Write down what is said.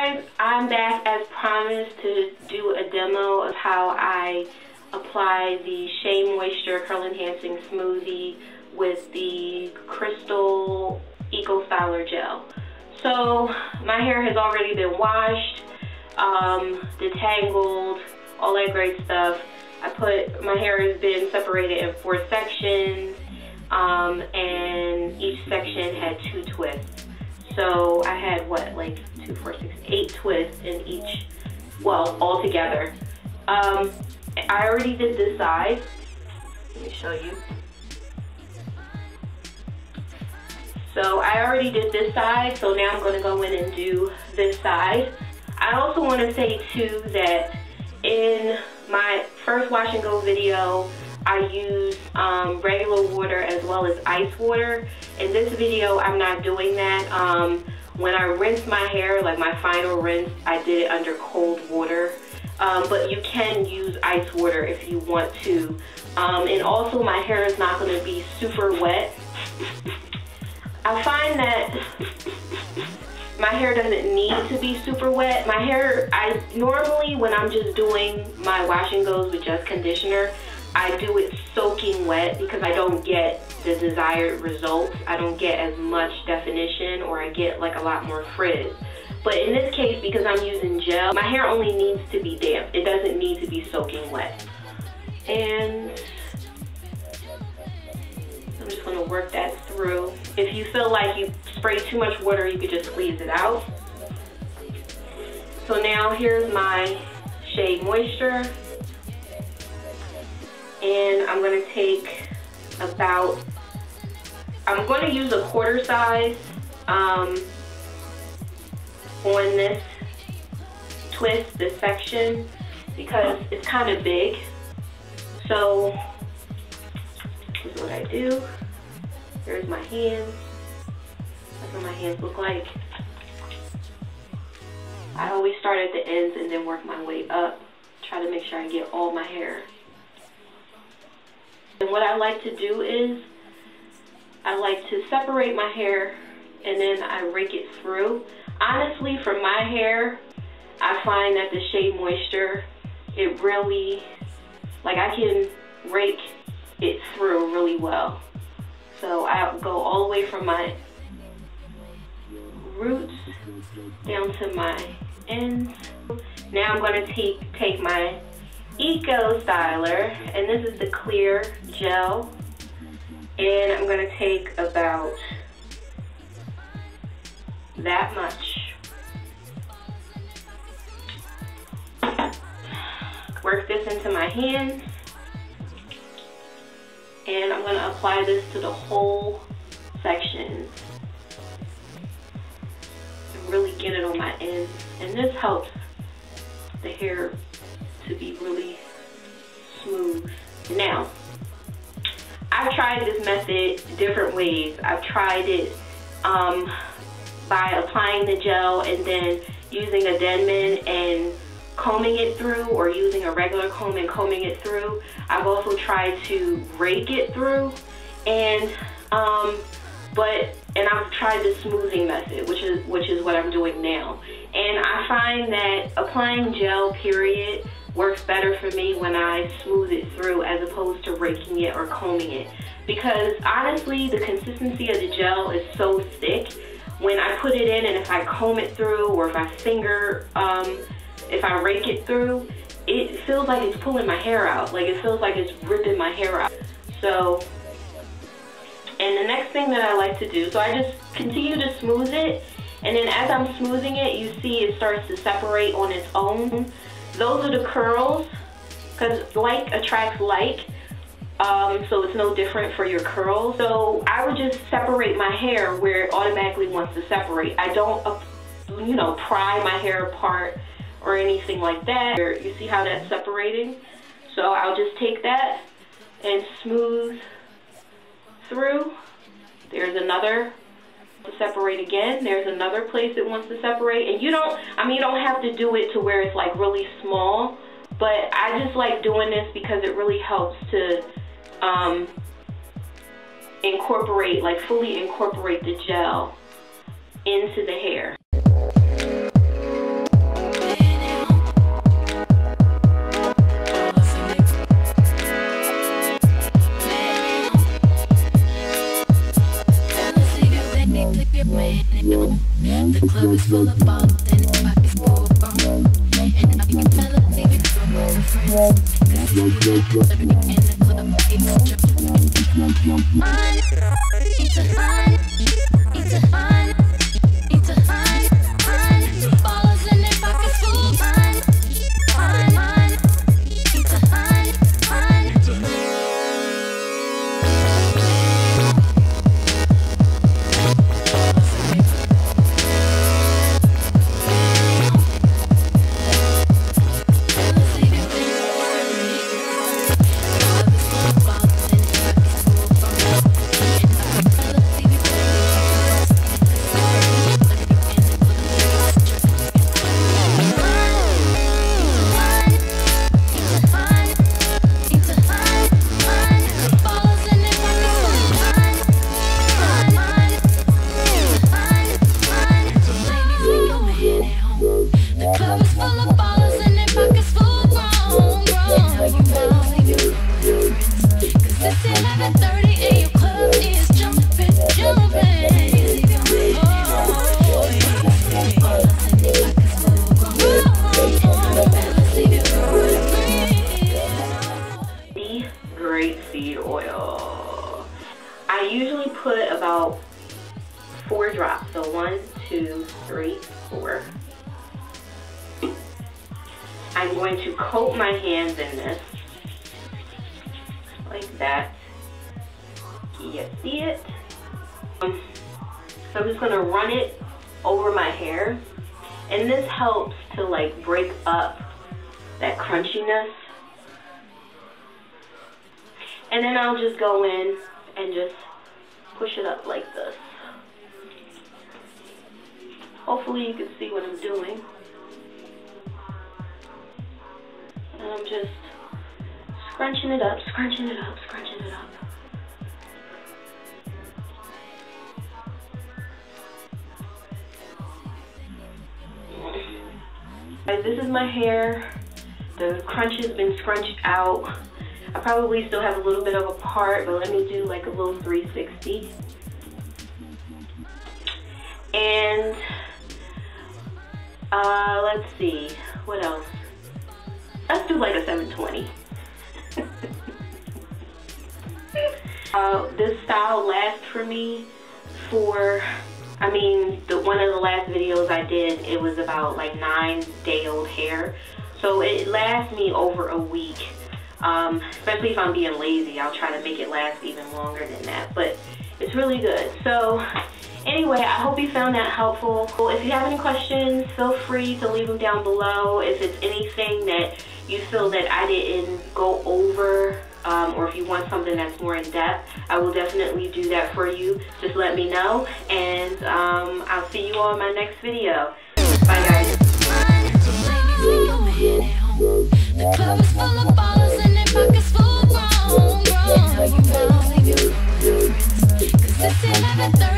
guys, I'm back as promised to do a demo of how I apply the Shea Moisture Curl Enhancing Smoothie with the Crystal Eco Styler Gel. So my hair has already been washed, detangled, all that great stuff. My hair has been separated in 4 sections, and each section had 2 twists. So I had what, like 2, 4, 6, 8 twists in each, well, all together. I already did this side. Let me show you. So I already did this side, so now I'm going to go in and do this side. I also want to say too that in my first wash and go video, I used regular water as well as ice water. In this video, I'm not doing that. When I rinse my hair, like my final rinse, I did it under cold water. But you can use ice water if you want to. And also my hair is not going to be super wet. I find that my hair doesn't need to be super wet. My hair, normally when I'm just doing my wash and goes with just conditioner, I do it soaking wet because I don't get the desired results. I don't get as much definition, or I get like a lot more frizz. But in this case, because I'm using gel, my hair only needs to be damp. It doesn't need to be soaking wet. And I'm just gonna work that through. If you feel like you spray too much water, you could just squeeze it out. So now here's my Shea Moisture. And I'm gonna take about, I'm gonna use a quarter size on this twist, this section, because it's kind of big. So this is what I do. Here's my hands. That's what my hands look like. I always start at the ends and then work my way up. Try to make sure I get all my hair. And what I like to do is, I like to separate my hair and then I rake it through. Honestly, for my hair, I find that the Shea Moisture, it really, like I can rake it through really well. So I'll go all the way from my roots down to my ends. Now I'm going to take my Eco Styler, and this is the clear gel, and I'm going to take about that much. Work this into my hands, and I'm going to apply this to the whole section and really get it on my ends. And this helps the hair to be really smooth. Now, I've tried this method different ways. I've tried it by applying the gel and then using a Denman and combing it through, or using a regular comb and combing it through. I've also tried to rake it through, and I've tried the smoothing method, which is what I'm doing now. And I find that applying gel, period, works better for me when I smooth it through as opposed to raking it or combing it. Because honestly, the consistency of the gel is so thick. When I put it in and if I comb it through, or if I if I rake it through, it feels like it's pulling my hair out. Like it feels like it's ripping my hair out. So, and the next thing that I like to do, so I just continue to smooth it, and then as I'm smoothing it, you see it starts to separate on its own. Those are the curls, because like attracts like, so it's no different for your curls. So I would just separate my hair where it automatically wants to separate. I don't, pry my hair apart or anything like that. You see how that's separating? So I'll just take that and smooth through. There's another to separate again. There's another place it wants to separate. And you don't have to do it to where it's like really small, but I just like doing this because it really helps to fully incorporate the gel into the hair. The club is full of ball, then it's pockets full of ball. And I can feel it leaving from my friends. Cause you in the club, it's a fun, it's a fun, it's a fun, fun. Ballers in their pockets full of fun, fun, fun. It's a fun, fun. Grapeseed oil. I usually put about 4 drops, so 1, 2, 3, 4. I'm going to coat my hands in this, like that. You see it? So I'm just gonna run it over my hair, and this helps to like break up that crunchiness. And then I'll just go in and just push it up like this. Hopefully you can see what I'm doing. And I'm just scrunching it up, scrunching it up, scrunching it up. Guys, this is my hair. The crunch has been scrunched out. I probably still have a little bit of a part, but let me do like a little 360. And let's see, what else? Let's do like a 720. This style lasts for me for, I mean, one of the last videos I did, it was about like 9-day-old hair. So it lasts me over a week. Especially if I'm being lazy, I'll try to make it last even longer than that. But it's really good. So anyway, I hope you found that helpful. If you have any questions, feel free to leave them down below. If it's anything that you feel that I didn't go over, or if you want something that's more in depth, I will definitely do that for you. Just let me know, and I'll see you all in my next video. Bye guys. The club is full of ballers and their pockets full grown, grown. You know, cause it's 11:30.